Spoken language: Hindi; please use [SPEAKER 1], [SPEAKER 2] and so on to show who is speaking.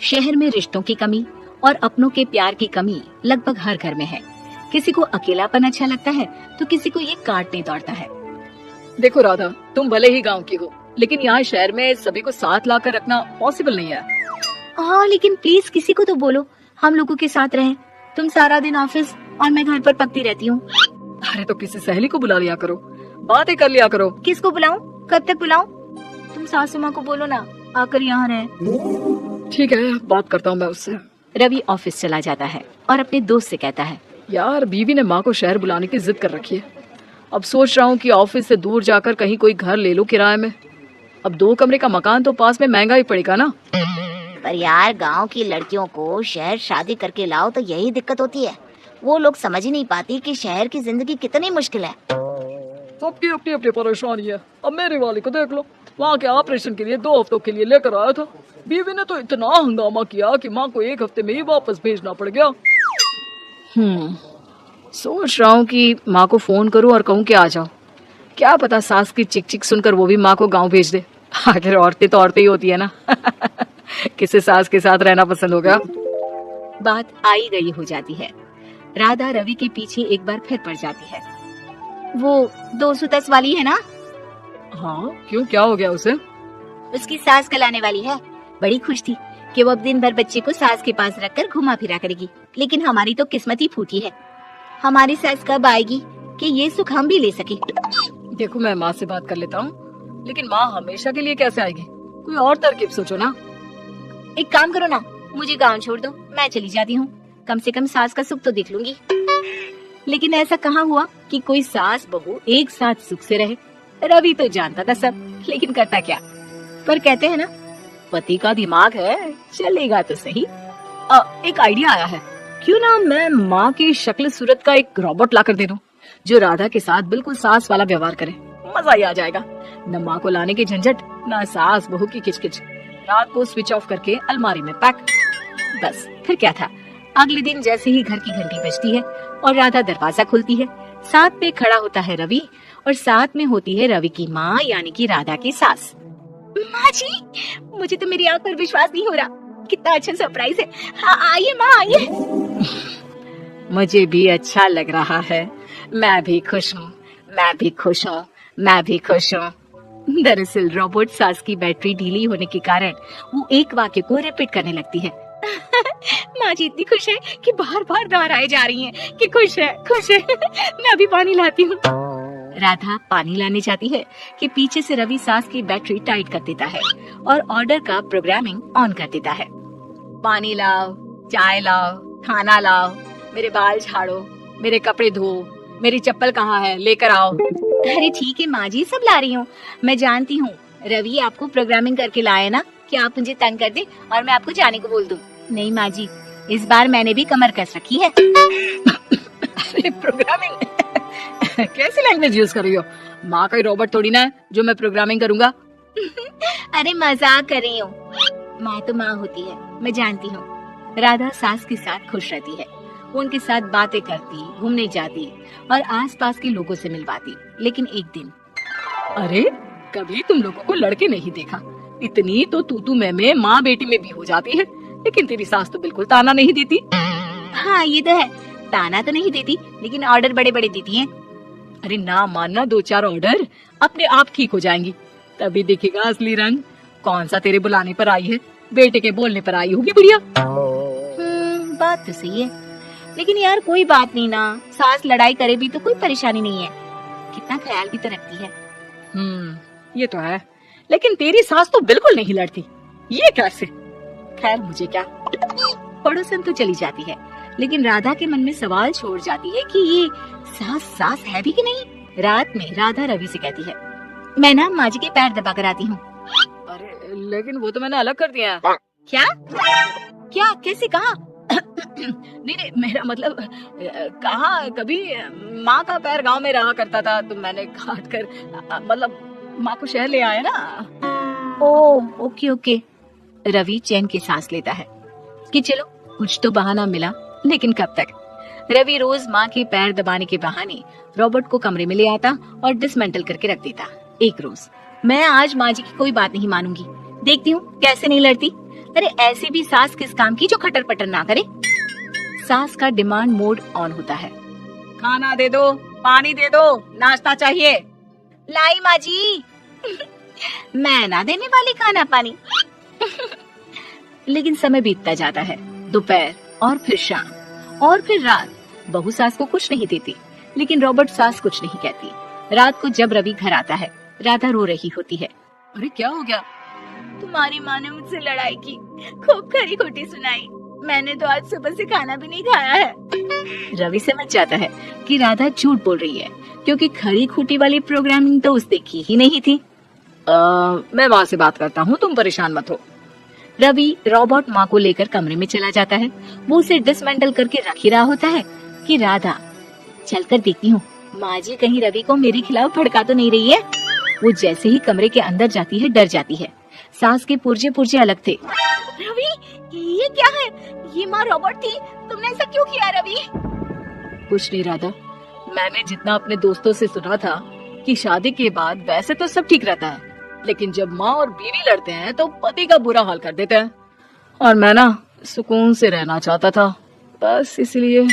[SPEAKER 1] शहर में रिश्तों की कमी और अपनों के प्यार की कमी लगभग हर घर में है। किसी को अकेलापन अच्छा लगता है तो किसी को ये काटने दौड़ता है।
[SPEAKER 2] देखो राधा, तुम भले ही गांव की हो, लेकिन यहाँ शहर में सभी को साथ लाकर रखना पॉसिबल नहीं है।
[SPEAKER 1] हाँ, लेकिन प्लीज किसी को तो बोलो हम लोगों के साथ रहें। तुम सारा दिन ऑफिस और मैं घर पर पकती रहती हूँ।
[SPEAKER 2] अरे तो किसी सहेली को बुला लिया करो, बातें कर लिया करो।
[SPEAKER 1] किसको बुलाऊं? कब तक बुलाऊं? तुम सासू माँ को बोलो ना आकर यहाँ रहे।
[SPEAKER 2] ठीक है, बात करता हूँ मैं उससे।
[SPEAKER 1] रवि ऑफिस चला जाता है और अपने दोस्त से कहता है,
[SPEAKER 2] यार बीवी ने माँ को शहर बुलाने की जिद कर रखी है। अब सोच रहा हूँ कि ऑफिस से दूर जाकर कहीं कोई घर ले लूं किराए में। अब 2 कमरे का मकान तो पास में महंगा ही पड़ेगा ना।
[SPEAKER 3] पर यार गांव की लड़कियों को शहर शादी करके लाओ तो यही दिक्कत होती है। वो लोग समझ ही नहीं पाती कि शहर की जिंदगी कितनी मुश्किल है।
[SPEAKER 2] सबकी अपनी अपनी परेशानी है। अब मेरे वाले को देख लो, वहाँ के ऑपरेशन के लिए 2 हफ्तों के लिए लेकर आया था। बीवी ने तो इतना हंगामा किया कि माँ को 1 हफ्ते में ही वापस भेजना पड़ गया। सोच रहा हूँ कि माँ को फोन करूँ और कहूँ कि आ जाओ। क्या पता सास की चिक चिक सुनकर वो भी माँ को गाँव भेज दे। आखिर औरतें तो औरतें ही होती है ना। किसे सास के साथ रहना पसंद होगा।
[SPEAKER 1] बात आई गई हो जाती है। राधा रवि के पीछे एक बार फिर पड़ जाती है। वो 210 वाली है ना?
[SPEAKER 2] हाँ, क्यों, क्या हो गया उसे?
[SPEAKER 1] उसकी सास कलाने वाली है। बड़ी खुश थी कि वो अब दिन भर बच्चे को सास के पास रखकर घुमा फिरा करेगी। लेकिन हमारी तो किस्मत ही फूटी है। हमारी सास कब आएगी कि ये सुख हम भी ले सके?
[SPEAKER 2] देखो, मैं माँ से बात कर लेता हूँ, लेकिन माँ हमेशा के लिए कैसे आएगी? कोई और तरकीब सोचो ना।
[SPEAKER 1] एक काम करो ना, मुझे गांव छोड़ दो, मैं चली जाती हूँ। कम से कम सास का सुख तो देख लूंगी। लेकिन ऐसा कहाँ हुआ कि कोई सास बहू एक साथ सुख से रहे। रवि तो जानता था सब, लेकिन करता क्या। पर कहते हैं ना, पति का दिमाग है, चलेगा तो सही।
[SPEAKER 2] एक आइडिया आया है। क्यों ना मैं माँ की शक्ल सूरत का एक रोबोट लाकर दे दूं, जो राधा के साथ बिल्कुल सास वाला व्यवहार करे। मजा ही आ जाएगा। न माँ को लाने की झंझट, न सास बहू की किचकिच। रात को स्विच ऑफ करके अलमारी में पैक।
[SPEAKER 1] बस फिर क्या था। अगले दिन जैसे ही घर की घंटी बजती है और राधा दरवाजा खोलती है, साथ में खड़ा होता है रवि और साथ में होती है रवि की माँ यानी कि राधा की सास। माँ जी, मुझे तो मेरी आंख पर विश्वास नहीं हो रहा। कितना अच्छा सरप्राइज है। हाँ, आइए माँ, आइए।
[SPEAKER 2] मुझे भी अच्छा लग रहा है। मैं भी खुश हूँ, मैं भी खुश हूँ, मैं भी खुश हूँ।
[SPEAKER 1] दरअसल रोबोट सास की बैटरी ढीली होने के कारण वो एक वाक्य को रिपीट करने लगती है। माँ जी इतनी खुश है कि बार बार दोहराए जा रही हैं कि खुश है, खुश है। मैं अभी पानी लाती हूँ। राधा पानी लाने जाती है कि पीछे से रवि सास की बैटरी टाइट कर देता है और ऑर्डर का प्रोग्रामिंग ऑन कर देता है। पानी लाओ, चाय लाओ, खाना लाओ, मेरे बाल झाड़ो, मेरे कपड़े धो, मेरी चप्पल कहाँ है, लेकर आओ। अरे ठीक है माँ जी, सब ला रही हूँ। मैं जानती हूँ रवि आपको प्रोग्रामिंग करके लाए ना कि आप मुझे तंग कर दे और मैं आपको जाने को बोल दूँ। नहीं माँ जी, इस बार मैंने भी कमर कस रखी है।
[SPEAKER 2] अरे प्रोग्रामिंग कैसी लैंग्वेज यूज कर रही हो? माँ का रोबोट थोड़ी ना है जो मैं प्रोग्रामिंग करूंगा।
[SPEAKER 1] अरे मजाक कर रही हूँ। माँ तो माँ होती है, मैं जानती हूँ। राधा सास के साथ खुश रहती है। वो उनके साथ बातें करती, घूमने जाती और आसपास के लोगों से मिलवाती। लेकिन एक दिन,
[SPEAKER 2] अरे कभी तुम लोगों को लड़के नहीं देखा। इतनी तो तू मैं माँ बेटी में भी हो जाती है, लेकिन तेरी सास तो बिल्कुल ताना नहीं देती।
[SPEAKER 1] हाँ ये तो है, ताना तो नहीं देती लेकिन ऑर्डर बड़े बड़े देती है।
[SPEAKER 2] अरे ना मानना, 2-4 ऑर्डर अपने आप ठीक हो जाएंगी, तभी दिखेगा असली रंग। कौन सा तेरे बुलाने पर आई है, बेटे के बोलने पर आई होगी बुढ़िया।
[SPEAKER 1] बात तो सही है, लेकिन यार कोई बात नहीं ना, सास लड़ाई करे भी तो कोई परेशानी नहीं है। कितना ख्याल भी तो रखती है।
[SPEAKER 2] ये तो है, लेकिन तेरी सास तो बिल्कुल नहीं लड़ती। ये कैसे?
[SPEAKER 1] खैर मुझे क्या। पड़ोसन तो चली जाती है, लेकिन राधा के मन में सवाल छोड़ जाती है कि ये सास है भी कि नहीं। रात में राधा रवि से कहती है, मैं ना माँ जी के पैर दबा कर आती हूँ।
[SPEAKER 2] अरे लेकिन वो तो मैंने अलग कर दिया।
[SPEAKER 1] क्या क्या, कैसे, कहा?
[SPEAKER 2] नहीं, मेरा मतलब कहाँ, कभी माँ का पैर गांव में रहा करता था तो मैंने काट कर मतलब माँ को शहर ले आया ना।
[SPEAKER 1] ओके। रवि चैन की सांस लेता है कि चलो कुछ तो बहाना मिला, लेकिन कब तक। रवि रोज माँ के पैर दबाने के बहाने रोबोट को कमरे में ले आता और डिसमेंटल करके रख देता। एक रोज, मैं आज माँ जी की कोई बात नहीं मानूंगी, देखती हूँ कैसे नहीं लड़ती। अरे ऐसी भी सास किस काम की जो खटर पटर ना करे।
[SPEAKER 2] सास का डिमांड मोड ऑन होता है। खाना दे दो, पानी दे दो, नाश्ता चाहिए।
[SPEAKER 1] लाई माँ जी। मैं ना देने वाली खाना पानी।
[SPEAKER 2] लेकिन समय बीतता जाता है। दोपहर और फिर शाम और फिर रात। बहू सास को कुछ नहीं देती, लेकिन रॉबर्ट सास कुछ नहीं कहती। रात को जब रवि घर आता है, राधा रो रही होती है। अरे क्या हो गया?
[SPEAKER 1] तुम्हारी माँ ने मुझसे लड़ाई की, खूब खरी खोटी सुनाई। मैंने तो आज सुबह से खाना भी नहीं खाया है।
[SPEAKER 2] रवि समझ जाता है कि राधा झूठ बोल रही है, क्योंकि खरी खूटी वाली प्रोग्रामिंग तो उसने की ही नहीं थी। मैं माँ से बात करता हूँ, तुम परेशान मत हो। रवि रॉबर्ट माँ को लेकर कमरे में चला जाता है। वो उसे डिसमेंटल करके रख ही रहा होता है कि राधा, चलकर देखती हूँ माँ जी कहीं रवि को मेरे खिलाफ भड़का तो नहीं रही है। वो जैसे ही कमरे के अंदर जाती है, डर जाती है। सास के पुर्जे पुर्जे अलग थे।
[SPEAKER 1] रवि, ये क्या है? ये माँ रॉबर्ट थी, तुमने ऐसा क्यों किया रवि?
[SPEAKER 2] कुछ नहीं राधा, मैंने जितना अपने दोस्तों से सुना था कि शादी के बाद वैसे तो सब ठीक रहता है, लेकिन जब माँ और बीवी लड़ते हैं तो पति का बुरा हाल कर देते हैं। और मैं ना सुकून से रहना चाहता था, बस इसलिए।